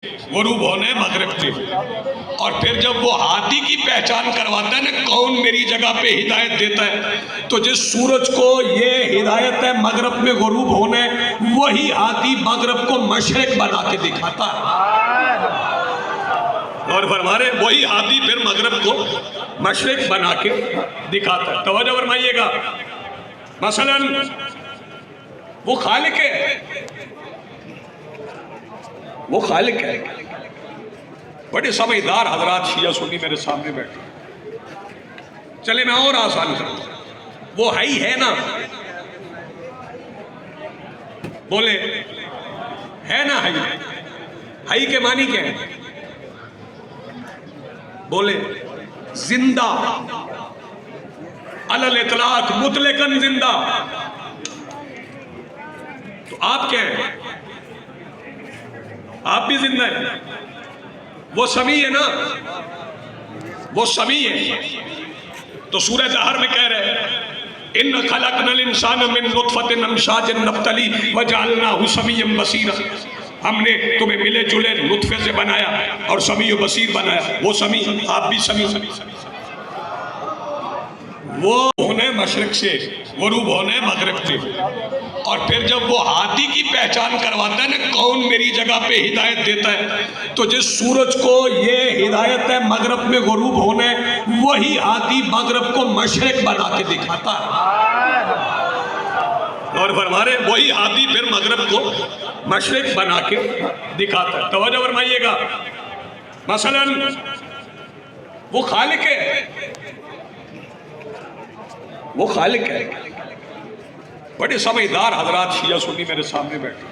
गुरूब होने मगरिब के। और फिर जब वो हादी की पहचान करवाता है ना, कौन मेरी जगह पे हिदायत देता है, तो जिस सूरज को ये हिदायत है मगरिब में गुरूब होने, वही हादी मगरिब को मशरिक बना के दिखाता है। और फरमारे वही हादी फिर मगरिब को मशरिक बना के दिखाता है। तवज्जो फरमाइएगा। मसलन वो खालिक है, वो खालिक है। बड़े समझदार हजरात शिया सुन्नी मेरे सामने बैठे। चले मैं और आसान करूं, वो है ही है ना, बोले है ना, है के मानी क्या है? बोले जिंदा, अलल इतलाक, मुतलकन जिंदा। तो आप क्या है? आप भी जिंदा है। वो समी है ना, वो समी है। तो सूरह ज़हर में कह रहे हैं इन खलकनल इंसान मिन नुतफतिन अमशाजिन नब्तली वजअलनाहु समीय्यन बसीरा। हमने तुम्हें मिले जुले नुतफे से बनाया और समी व बसीर बनाया। वो समी, आप भी समी। वो होने मशरिक से, गुरूब होने मगरिब से। और फिर जब वो हादी की पहचान करवाता है ना, कौन मेरी जगह पे हिदायत देता है, तो जिस सूरज को ये हिदायत है मगरिब में गुरूब होने, वही हादी मगरिब को मशरिक बना के दिखाता है। और फरमारे वही हादी फिर मगरिब को मशरिक बना के दिखाता है। तवज्जो फरमाइएगा। मसलन वो खालिक है, वो खालिक है। बड़े समझदार हजरात शिया सुन्नी मेरे सामने बैठे।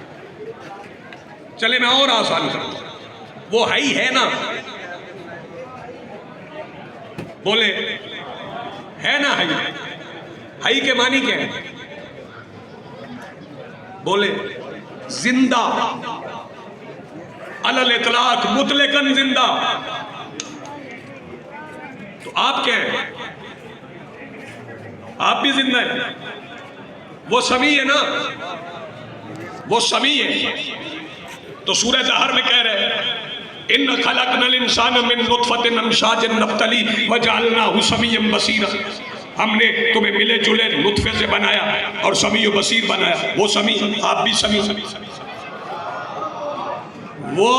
चले मैं और आसान करूं, वो है ही है ना, बोले है ना, है के मानी क्या है? बोले जिंदा, अलल इतलाक, मुतलकन जिंदा। तो आप क्या है? आप भी जिंदा है। वो समी है ना, वो समी है। तो सूरह ज़हर में कह रहे हैं इन खलकनल इंसान मिन नुतफतिन अमशाजिन नब्तली वजअलनाहु समीय्यन बसीरा। हमने तुम्हें मिले जुले नुतफे से बनाया और समी व बसीर बनाया। वो समी, आप भी समी। वो